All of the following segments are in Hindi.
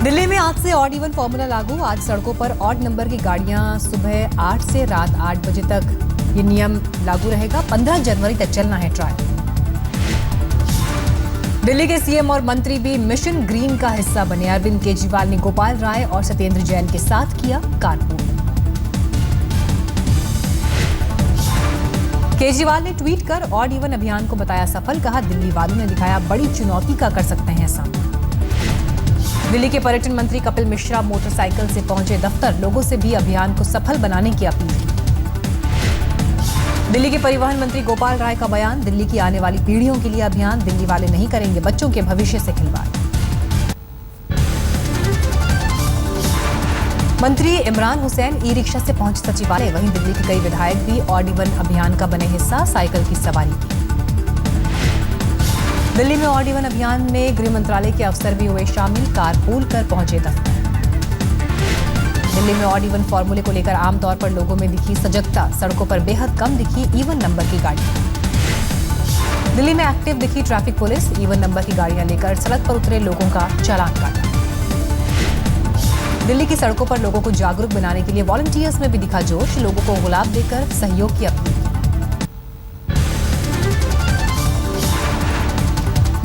दिल्ली में आज से ऑड इवन फॉर्मूला लागू। आज सड़कों पर ऑड नंबर की गाड़ियां सुबह 8 से रात 8 बजे तक ये नियम लागू रहेगा। 15 जनवरी तक चलना है ट्रायल। दिल्ली के सीएम और मंत्री भी मिशन ग्रीन का हिस्सा बने। अरविंद केजरीवाल ने गोपाल राय और सत्येंद्र जैन के साथ किया कारपूल। केजरीवाल ने ट्वीट कर ऑड इवन अभियान को बताया सफल। कहा, दिल्ली वालों ने दिखाया बड़ी चुनौती का कर सकते हैं सामना। दिल्ली के पर्यटन मंत्री कपिल मिश्रा मोटरसाइकिल से पहुंचे दफ्तर। लोगों से भी अभियान को सफल बनाने की अपील की। दिल्ली के परिवहन मंत्री गोपाल राय का बयान, दिल्ली की आने वाली पीढ़ियों के लिए अभियान। दिल्ली वाले नहीं करेंगे बच्चों के भविष्य से खिलवाड़। मंत्री इमरान हुसैन ई रिक्शा से पहुंचे सचिवालय। वहीं दिल्ली के कई विधायक भी ऑड इवन अभियान का बने हिस्सा, साइकिल की सवारी की। दिल्ली में ऑड इवन अभियान में गृह मंत्रालय के अफसर भी हुए शामिल। कारपूल कर पहुंचे दफ्तर। दिल्ली में ऑड इवन फॉर्मूले को लेकर आमतौर पर लोगों में दिखी सजगता। सड़कों पर बेहद कम दिखी इवन नंबर की गाड़ी। दिल्ली में एक्टिव दिखी ट्रैफिक पुलिस। इवन नंबर की गाड़ियां लेकर सड़क पर उतरे लोगों का चालान काटा। दिल्ली की सड़कों पर लोगों को जागरूक बनाने के लिए वॉलंटियर्स में भी दिखा जोश। लोगों को गुलाब देकर सहयोग की अपील।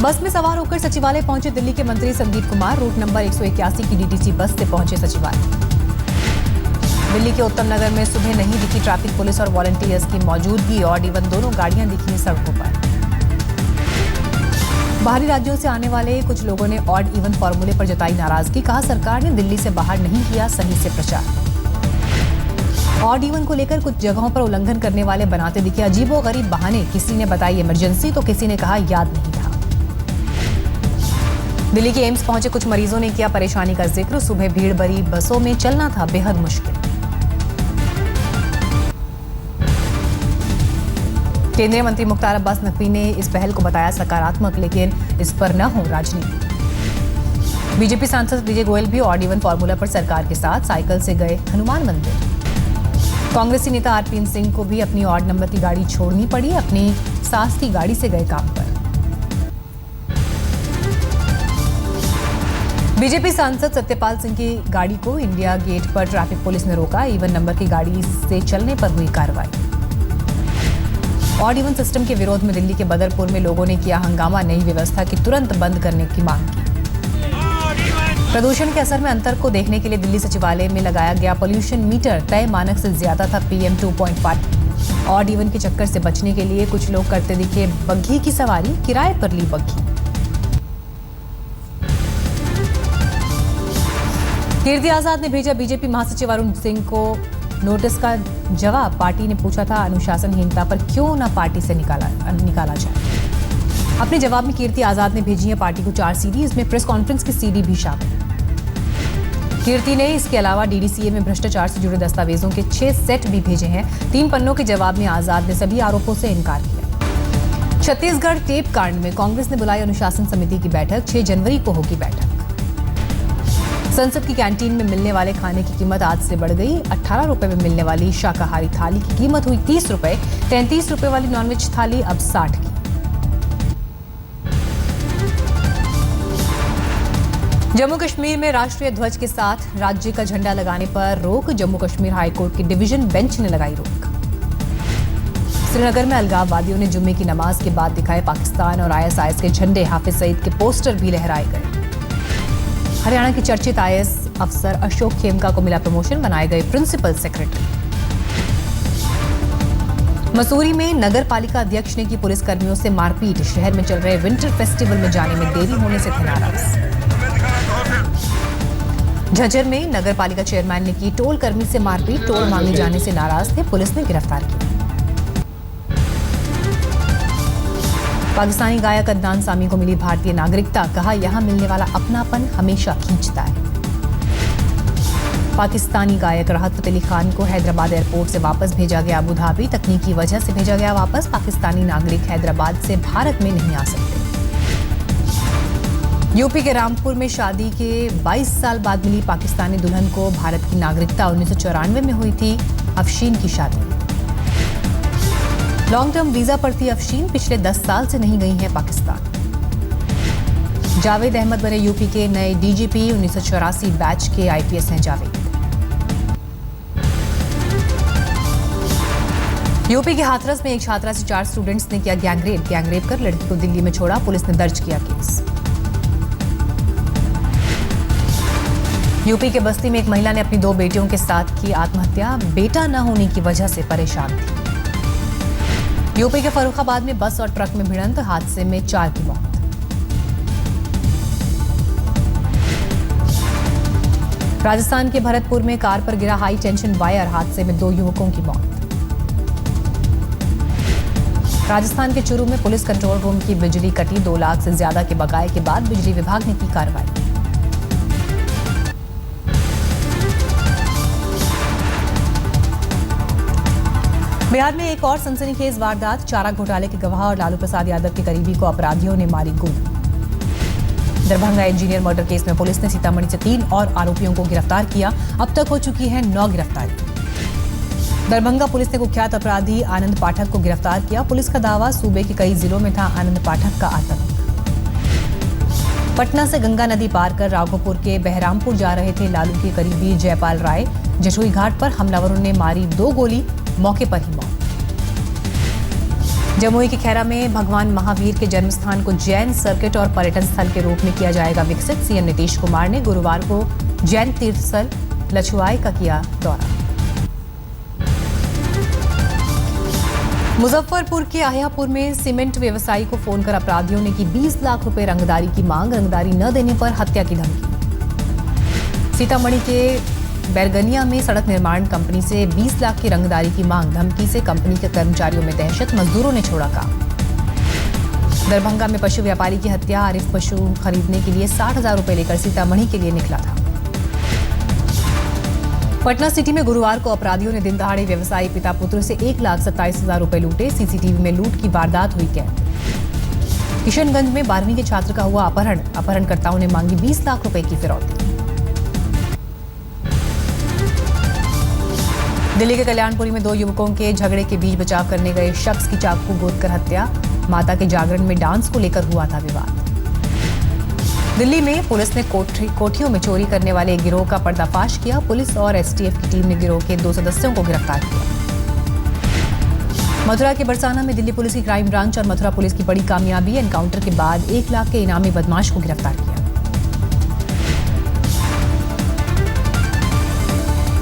बस में सवार होकर सचिवालय पहुंचे दिल्ली के मंत्री संदीप कुमार। रूट नंबर 181 की डीटीसी बस से पहुंचे सचिवालय। दिल्ली के उत्तम नगर में सुबह नहीं दिखी ट्रैफिक पुलिस और वॉलंटियर्स की मौजूदगी। ऑड इवन दोनों गाड़ियां दिखी सड़कों पर। बाहरी राज्यों से आने वाले कुछ लोगों ने ऑड इवन फॉर्मूले पर जताई नाराजगी। कहा, सरकार ने दिल्ली से बाहर नहीं किया सही से प्रचार। ऑड इवन को लेकर कुछ जगहों पर उल्लंघन करने वाले बनाते दिखे अजीबोगरीब बहाने। किसी ने बताई इमरजेंसी तो किसी ने कहा याद नहीं था। दिल्ली के एम्स पहुंचे कुछ मरीजों ने किया परेशानी का जिक्र। सुबह भीड़ भरी बसों में चलना था बेहद मुश्किल। केंद्रीय मंत्री मुख्तार अब्बास नकवी ने इस पहल को बताया सकारात्मक, लेकिन इस पर न हो राजनीति। बीजेपी सांसद विजय गोयल भी ऑड इवन फॉर्मूला पर सरकार के साथ साइकिल से गए हनुमान मंदिर। कांग्रेसी नेता आरपीएन सिंह को भी अपनी ऑड नंबर की गाड़ी छोड़नी पड़ी। अपनी सास की गाड़ी से गए काम पर। बीजेपी सांसद सत्यपाल सिंह की गाड़ी को इंडिया गेट पर ट्रैफिक पुलिस ने रोका। इवन नंबर की गाड़ी से चलने पर हुई कार्रवाई। ऑड इवन सिस्टम के विरोध में दिल्ली के बदरपुर में लोगों ने किया हंगामा। नई व्यवस्था की तुरंत बंद करने की मांग की। प्रदूषण के असर में अंतर को देखने के लिए दिल्ली सचिवालय में लगाया गया पोल्यूशन मीटर। तय मानक से ज्यादा था PM 2.5। ऑड इवन के चक्कर से बचने के लिए कुछ लोग करते दिखे बग्घी की सवारी। किराए पर ली बग्घी। कीर्ति आजाद ने भेजा बीजेपी महासचिव अरुण सिंह को नोटिस का जवाब। पार्टी ने पूछा था अनुशासनहीनता पर क्यों न पार्टी से निकाला जाए। अपने जवाब में कीर्ति आजाद ने भेजी है पार्टी को 4 सीडी। इसमें प्रेस कॉन्फ्रेंस की सीडी भी शामिल। कीर्ति ने इसके अलावा DDCA में भ्रष्टाचार से जुड़े दस्तावेजों के 6 सेट भी भेजे हैं। 3 पन्नों के जवाब में आजाद ने सभी आरोपों से इनकार किया। छत्तीसगढ़ टेप कांड में कांग्रेस ने बुलाई अनुशासन समिति की बैठक। 6 जनवरी को होगी बैठक। संसद की कैंटीन में मिलने वाले खाने की कीमत आज से बढ़ गई। 18 रुपए में मिलने वाली शाकाहारी थाली की कीमत हुई 30 रुपए। 33 रुपए वाली नॉनवेज थाली अब 60 की। जम्मू कश्मीर में राष्ट्रीय ध्वज के साथ राज्य का झंडा लगाने पर रोक। जम्मू कश्मीर हाईकोर्ट की डिवीजन बेंच ने लगाई रोक। श्रीनगर में अलगाववादियों ने जुम्मे की नमाज के बाद दिखाए पाकिस्तान और ISIS के झंडे। हाफिज सईद के पोस्टर भी लहराए गए। हरियाणा के चर्चित IAS अफसर अशोक खेमका को मिला प्रमोशन। बनाए गए प्रिंसिपल सेक्रेटरी। मसूरी में नगर पालिका अध्यक्ष ने की पुलिस कर्मियों से मारपीट। शहर में चल रहे विंटर फेस्टिवल में जाने में देरी होने से थे नाराज। झज्जर में नगर पालिका चेयरमैन ने की टोल कर्मी से मारपीट। टोल मांगे जाने से नाराज थे, पुलिस ने गिरफ्तार किया। पाकिस्तानी गायक अदनान सामी को मिली भारतीय नागरिकता। कहा, यहां मिलने वाला अपनापन हमेशा खींचता है। पाकिस्तानी गायक राहत फतेह अली खान को हैदराबाद एयरपोर्ट से वापस भेजा गया अबू धाबी। तकनीकी वजह से भेजा गया वापस। पाकिस्तानी नागरिक हैदराबाद से भारत में नहीं आ सकते। यूपी के रामपुर में शादी के 22 साल बाद मिली पाकिस्तानी दुल्हन को भारत की नागरिकता। 1994 में हुई थी अफशीन की शादी। लॉन्ग टर्म वीजा पर थी अफशीन। पिछले 10 साल से नहीं गई है पाकिस्तान। जावेद अहमद बने यूपी के नए डीजीपी। 1984 बैच के आईपीएस हैं जावेद। यूपी के हाथरस में एक छात्रा से 4 स्टूडेंट्स ने किया गैंगरेप कर लड़की को दिल्ली में छोड़ा। पुलिस ने दर्ज किया केस। यूपी के बस्ती में एक महिला ने अपनी 2 बेटियों के साथ की आत्महत्या। बेटा न होने की वजह से परेशान थी। यूपी के फर्रुखाबाद में बस और ट्रक में भिड़ंत, हादसे में 4 की मौत। राजस्थान के भरतपुर में कार पर गिरा हाई टेंशन वायर, हादसे में 2 युवकों की मौत। राजस्थान के चूरू में पुलिस कंट्रोल रूम की बिजली कटी। 2 लाख से ज्यादा के बकाये के बाद बिजली विभाग ने की कार्रवाई। बिहार में एक और सनसनीखेज वारदात। चारा घोटाले के गवाह और लालू प्रसाद यादव के करीबी को अपराधियों ने मारी गोली। दरभंगा इंजीनियर मर्डर केस में पुलिस ने सीतामढ़ी से 3 और आरोपियों को गिरफ्तार किया। अब तक हो चुकी है 9 गिरफ्तारी। दरभंगा पुलिस ने कुख्यात अपराधी आनंद पाठक को गिरफ्तार किया। पुलिस का दावा, सूबे के कई जिलों में था आनंद पाठक का आतंक। पटना से गंगा नदी पार कर राघोपुर के बहरामपुर जा रहे थे लालू के करीबी जयपाल राय। जशोई घाट पर हमलावरों ने मारी 2 गोली, मौके पर ही मौत। जमुई के खैरा में भगवान महावीर के जन्मस्थान को जैन सर्किट और पर्यटन स्थल के रूप में किया जाएगा विकसित। सीएम नीतीश कुमार ने गुरुवार को जैन तीर्थ स्थल लछुआई का किया दौरा। मुजफ्फरपुर के आहियापुर में सीमेंट व्यवसायी को फोन कर अपराधियों ने की 20 लाख रुपए रंगदारी की मांग। रंगदारी न देने पर हत्या की धमकी। सीतामढ़ी के बैरगनिया में सड़क निर्माण कंपनी से 20 लाख की रंगदारी की मांग। धमकी से कंपनी के कर्मचारियों में दहशत, मजदूरों ने छोड़ा काम। दरभंगा में पशु व्यापारी की हत्या। आरिफ पशु खरीदने के लिए 60,000 रुपए लेकर सीतामढ़ी के लिए निकला था। पटना सिटी में गुरुवार को अपराधियों ने दिन दहाड़े व्यवसायी पिता पुत्र से 1,27,000 रुपए लूटे। सीसीटीवी में लूट की वारदात हुई कैद। किशनगंज में 12वीं के छात्र का हुआ अपहरण। अपहरणकर्ताओं ने मांगी 20 लाख रुपए की फिरौती। दिल्ली के कल्याणपुरी में 2 युवकों के झगड़े के बीच बचाव करने गए शख्स की चाकू गोदकर हत्या। माता के जागरण में डांस को लेकर हुआ था विवाद। दिल्ली में पुलिस ने कोठियों में चोरी करने वाले एक गिरोह का पर्दाफाश किया। पुलिस और एसटीएफ की टीम ने गिरोह के 2 सदस्यों को गिरफ्तार किया। मथुरा के बरसाना में दिल्ली पुलिस की क्राइम ब्रांच और मथुरा पुलिस की बड़ी कामयाबी। एनकाउंटर के बाद 1 लाख के इनामी बदमाश को गिरफ्तार किया।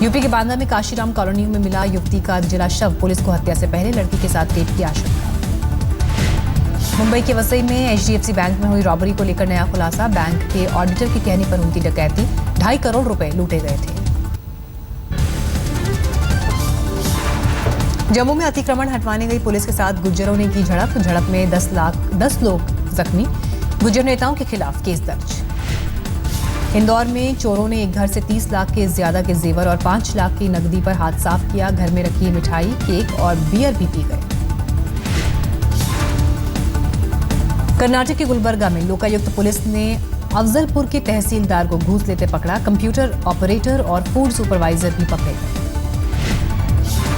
यूपी के बांदा में काशीराम कॉलोनी में मिला युवती का जला शव। पुलिस को हत्या से पहले लड़की के साथ रेप की आशंका। मुंबई के वसई में एचडीएफसी बैंक में हुई रॉबरी को लेकर नया खुलासा। बैंक के ऑडिटर के कहने पर हुई थी डकैती। 2.5 करोड़ रुपए लूटे गए थे। जम्मू में अतिक्रमण हटवाने गई पुलिस के साथ गुज्जरों ने की झड़प। झड़प में 10 लोग जख्मी। गुज्जर नेताओं के खिलाफ केस दर्ज। इंदौर में चोरों ने एक घर से 30 लाख के ज्यादा के जेवर और 5 लाख की नकदी पर हाथ साफ किया। घर में रखी मिठाई, केक और बियर भी पी गए। कर्नाटक के गुलबर्गा में लोकायुक्त पुलिस ने अफजलपुर के तहसीलदार को घूस लेते पकड़ा। कंप्यूटर ऑपरेटर और फूड सुपरवाइजर भी पकड़े गए।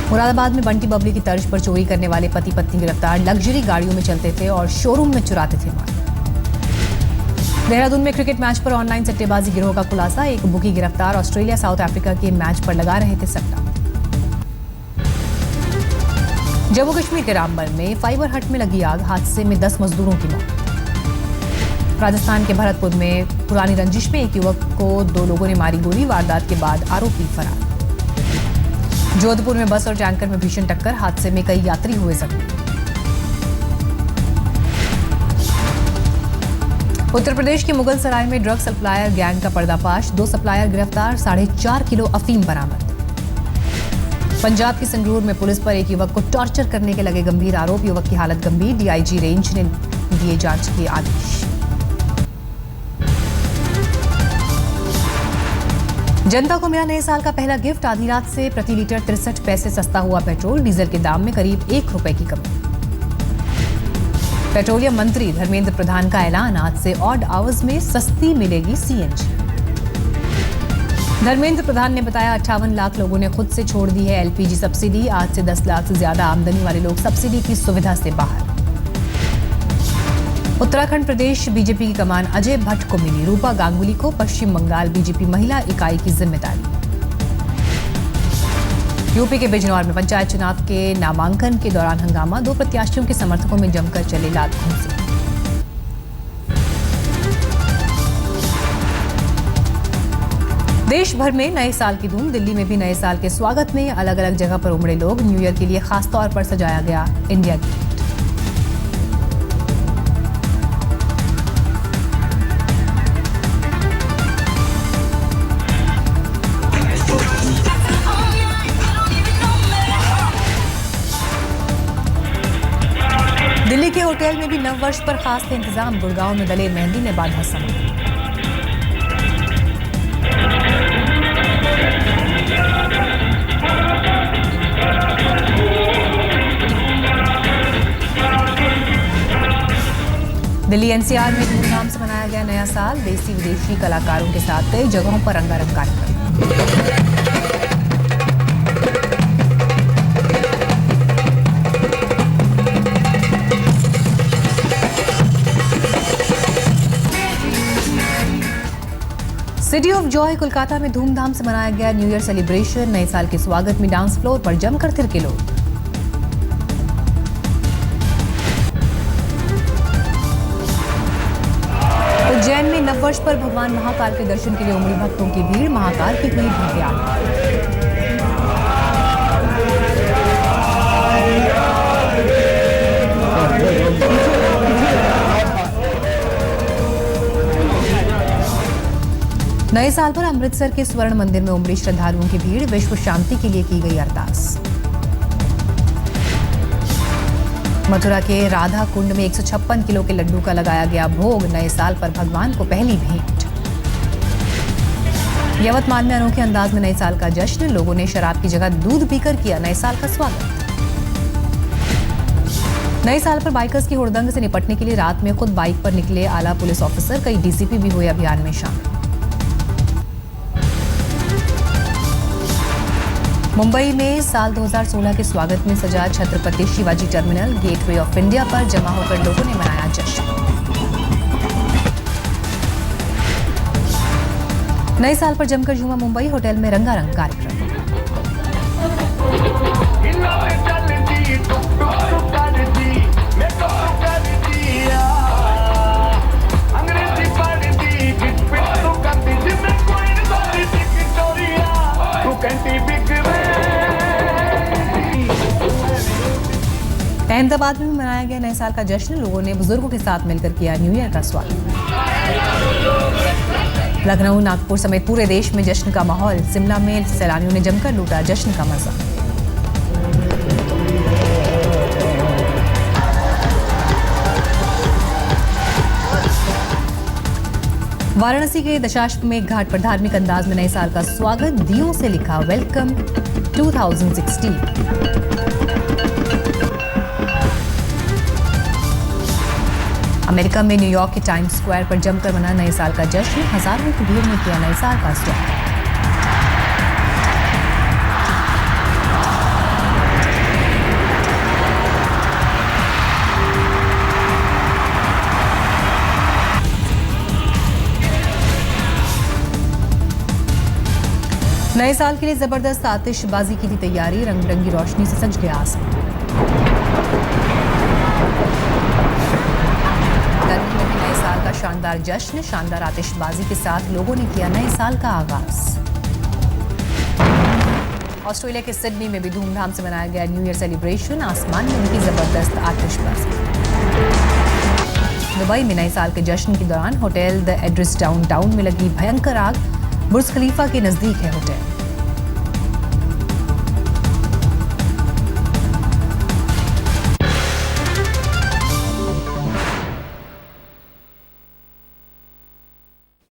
मुरादाबाद में बंटी बबली की तर्ज पर चोरी करने वाले पति पत्नी गिरफ्तार। लग्जरी गाड़ियों में चलते थे और शोरूम में चुराते थे माल। देहरादून में क्रिकेट मैच पर ऑनलाइन सट्टेबाजी गिरोह का खुलासा। एक बुकी गिरफ्तार। ऑस्ट्रेलिया साउथ अफ्रीका के मैच पर लगा रहे थे सट्टा। जम्मू कश्मीर के रामबन में फाइबर हट में लगी आग। हादसे में 10 मजदूरों की मौत। राजस्थान के भरतपुर में पुरानी रंजिश में एक युवक को 2 लोगों ने मारी गोली। वारदात के बाद आरोपी फरार। जोधपुर में बस और टैंकर में भीषण टक्कर। हादसे में कई यात्री हुए जख्मी। उत्तर प्रदेश के मुगल सराय में ड्रग सप्लायर गैंग का पर्दाफाश। 2 सप्लायर गिरफ्तार। 4.5 किलो अफीम बरामद। पंजाब के संगरूर में पुलिस पर एक युवक को टॉर्चर करने के लगे गंभीर आरोप। युवक की हालत गंभीर। डीआईजी रेंज ने दिए जांच के आदेश। जनता को मिला नए साल का पहला गिफ्ट। आधी रात से प्रति लीटर 63 पैसे सस्ता हुआ पेट्रोल। डीजल के दाम में करीब 1 रुपए की कमी। पेट्रोलियम मंत्री धर्मेंद्र प्रधान का ऐलान। आज से ऑड आवर्स में सस्ती मिलेगी सीएनजी। धर्मेंद्र प्रधान ने बताया 58 लाख लोगों ने खुद से छोड़ दी है एलपीजी सब्सिडी। आज से 10 लाख से ज्यादा आमदनी वाले लोग सब्सिडी की सुविधा से बाहर। उत्तराखंड प्रदेश बीजेपी की कमान अजय भट्ट को मिली। रूपा गांगुली को पश्चिम बंगाल बीजेपी महिला इकाई की जिम्मेदारी। यूपी के बिजनौर में पंचायत चुनाव के नामांकन के दौरान हंगामा। 2 प्रत्याशियों के समर्थकों में जमकर चले लात घूंसे। देश भर में नए साल की धूम। दिल्ली में भी नए साल के स्वागत में अलग अलग जगह पर उमड़े लोग। न्यू ईयर के लिए खास तौर पर सजाया गया इंडिया गेट। दिल्ली के होटल में भी नववर्ष पर खास थे इंतजाम। गुड़गांव में दलेर मेहंदी ने बांधा समय। दिल्ली एनसीआर में धूमधाम से मनाया गया नया साल। देसी विदेशी कलाकारों के साथ कई जगहों पर रंगारंग कार्यक्रम। सिटी ऑफ जॉय कोलकाता में धूमधाम से मनाया गया न्यू ईयर सेलिब्रेशन। नए साल के स्वागत में डांस फ्लोर पर जमकर थिरके लोग। उज्जैन में नववर्ष पर भगवान महाकाल के दर्शन के लिए उमड़ी भक्तों की भीड़। महाकाल की हुई भव्य आरती। नए साल पर अमृतसर के स्वर्ण मंदिर में उमड़ी श्रद्धालुओं की भीड़। विश्व शांति के लिए की गई अरदास। मथुरा के राधा कुंड में 156 किलो के लड्डू का लगाया गया भोग। नए साल पर भगवान को पहली भेंट। यवतमाल में अनोखे अंदाज में नए साल का जश्न। लोगों ने शराब की जगह दूध पीकर किया नए साल का स्वागत। नए साल पर बाइकर्स की हुड़दंग से निपटने के लिए रात में खुद बाइक पर निकले आला पुलिस ऑफिसर। कई डीसीपी भी हुए अभियान में शामिल। मुंबई में साल 2016 के स्वागत में सजा Chhatrapati Shivaji terminal. Gateway of India पर जमा होकर लोगों ने मनाया जश्न। नए साल पर जमकर झूमा मुंबई। होटल में रंगारंग कार्यक्रम। अहमदाबाद में भी मनाया गया नए साल का जश्न। लोगों ने बुजुर्गों के साथ मिलकर किया न्यू ईयर का स्वागत। लखनऊ, नागपुर समेत पूरे देश में जश्न का माहौल। शिमला में सैलानियों ने जमकर लूटा जश्न का मजा। वाराणसी के दशाश्वमेध घाट पर धार्मिक अंदाज में नए साल का स्वागत। दियों से लिखा वेलकम 2016। अमेरिका में न्यूयॉर्क के टाइम्स स्क्वायर पर जमकर मना नए साल का जश्न। हजारों की भीड़ ने किया नए साल का स्वागत। नए साल के लिए जबरदस्त आतिशबाजी की थी तैयारी। रंग बिरंगी रोशनी से सज गया आसमान। नए साल का शानदार जश्न। शानदार आतिशबाजी के साथ लोगों ने किया नए साल का आगाज। ऑस्ट्रेलिया के सिडनी में भी धूमधाम से मनाया गया न्यू ईयर सेलिब्रेशन। आसमान में उनकी जबरदस्त आतिशबाजी। दुबई में नए साल के जश्न के दौरान होटल द एड्रेस डाउनटाउन में लगी भयंकर आग। बुर्ज खलीफा के नजदीक है होटल।